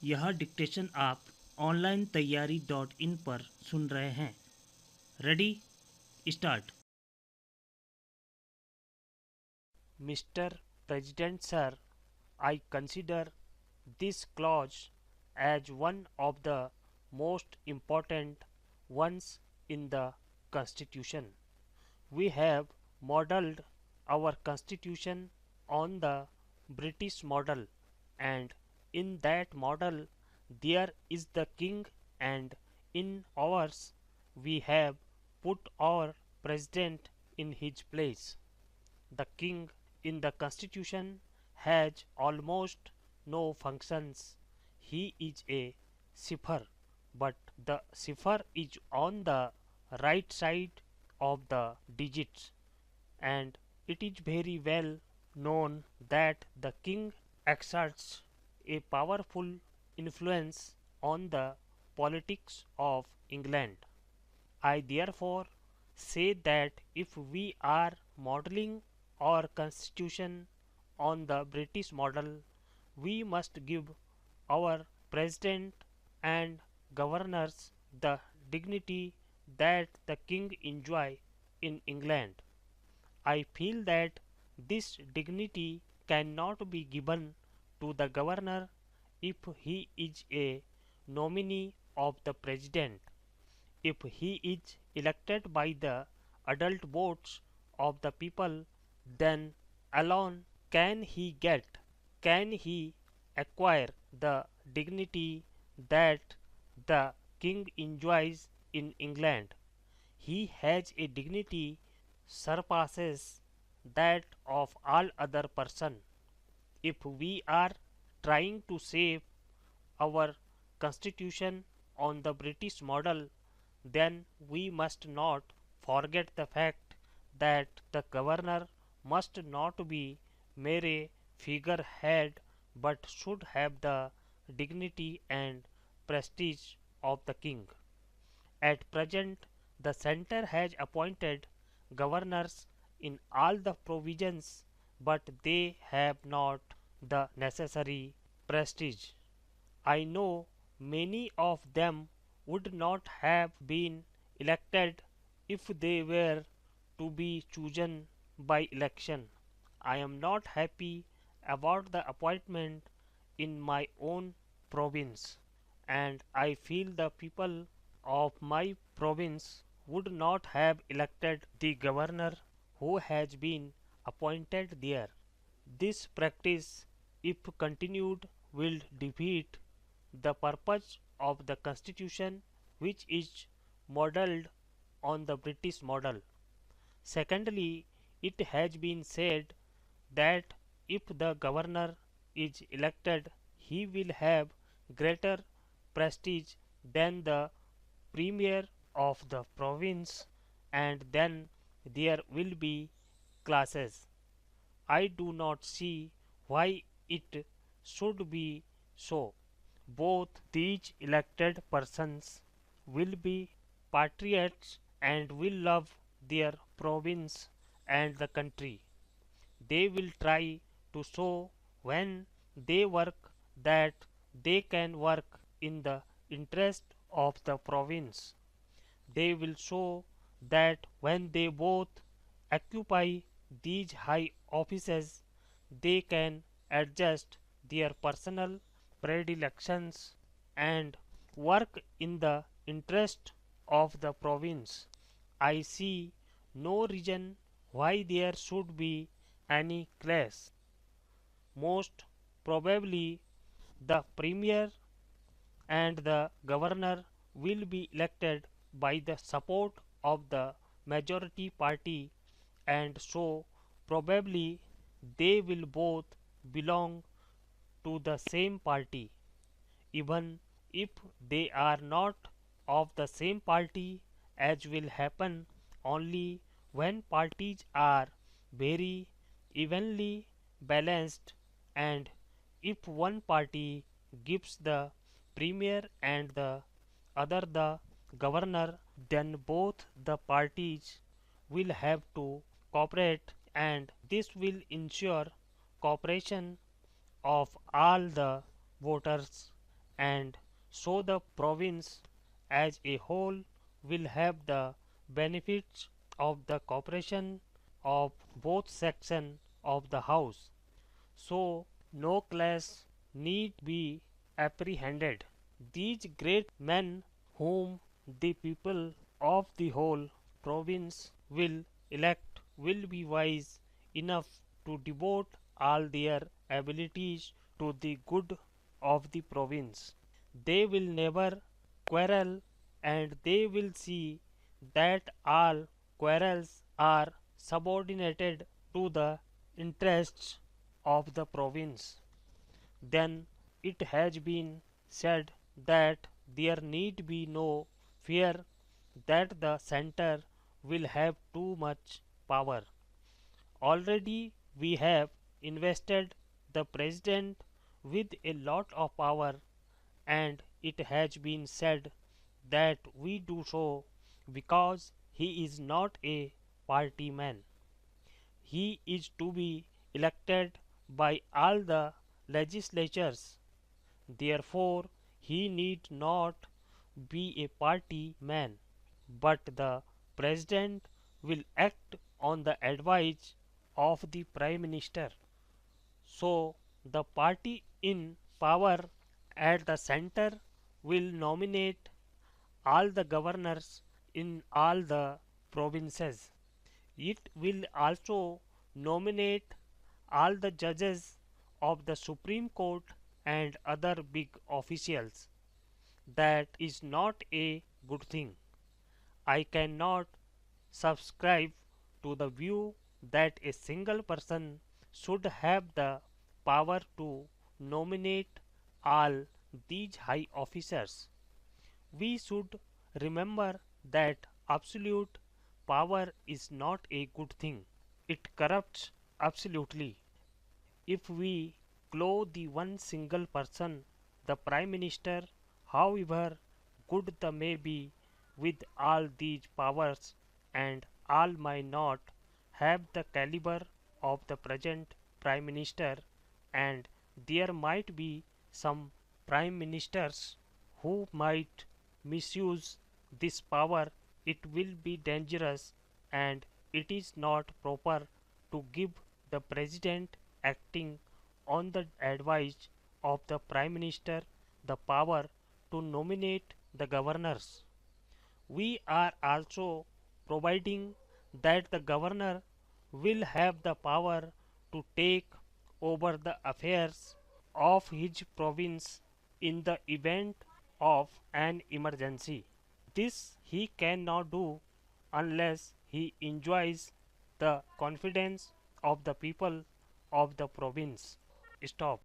यह डिक्टेशन आप ऑनलाइन तैयारी .in पर सुन रहे हैं। Ready start. Mr. President Sir, I consider this clause as one of the most important ones in the Constitution. We have modelled our Constitution on the British model, and in that model there is the king, and in ours we have put our president in his place. The king in the constitution has almost no functions. He is a cipher, but the cipher is on the right side of the digits, and it is very well known that the king exerts a powerful influence on the politics of England. I therefore say that if we are modeling our constitution on the British model, we must give our president and governors the dignity that the king enjoy in England. I feel that this dignity cannot be given to the governor if he is a nominee of the president. If he is elected by the adult votes of the people, then alone can he acquire the dignity that the king enjoys in England. He has a dignity surpasses that of all other person. If we are trying to save our constitution on the British model, then we must not forget the fact that the governor must not be mere figurehead but should have the dignity and prestige of the king. At present, the centre has appointed governors in all the provisions, but they have not the necessary prestige. I know many of them would not have been elected if they were to be chosen by election. I am not happy about the appointment in my own province, and I feel the people of my province would not have elected the governor who has been appointed there. This practice, if continued, will defeat the purpose of the constitution, which is modelled on the British model. Secondly, it has been said that if the governor is elected, he will have greater prestige than the premier of the province, and then there will be classes. I do not see why it should be so. Both these elected persons will be patriots and will love their province and the country. They will try to show when they work that they can work in the interest of the province. They will show that when they both occupy these high offices, they can adjust their personal predilections and work in the interest of the province. I see no reason why there should be any clash. Most probably, the premier and the governor will be elected by the support of the majority party, and so probably they will both belong to the same party. Even if they are not of the same party, as will happen only when parties are very evenly balanced, and if one party gives the premier and the other the governor, then both the parties will have to cooperate, and this will ensure cooperation of all the voters, and so the province as a whole will have the benefits of the cooperation of both sections of the house. So no class need be apprehended. These great men whom the people of the whole province will elect will be wise enough to devote all their abilities to the good of the province. They will never quarrel, and they will see that all quarrels are subordinated to the interests of the province. Then it has been said that there need be no fear that the center will have too much power. Already we have invested the president with a lot of power, and it has been said that we do so because he is not a party man. He is to be elected by all the legislatures. Therefore, he need not be a party man, but the president will act on the advice of the prime minister. So, the party in power at the center will nominate all the governors in all the provinces. It will also nominate all the judges of the Supreme Court and other big officials. That is not a good thing. I cannot subscribe to the view that a single person should have the power to nominate all these high officers. We should remember that absolute power is not a good thing. It corrupts absolutely. If we clothe the one single person, the Prime Minister, however good the may be, with all these powers, and all might not have the caliber of the present Prime Minister, and there might be some Prime Ministers who might misuse this power, it will be dangerous, and it is not proper to give the President acting on the advice of the Prime Minister the power to nominate the governors. We are also providing that the governor will have the power to take over the affairs of his province in the event of an emergency. This he cannot do unless he enjoys the confidence of the people of the province. Stop.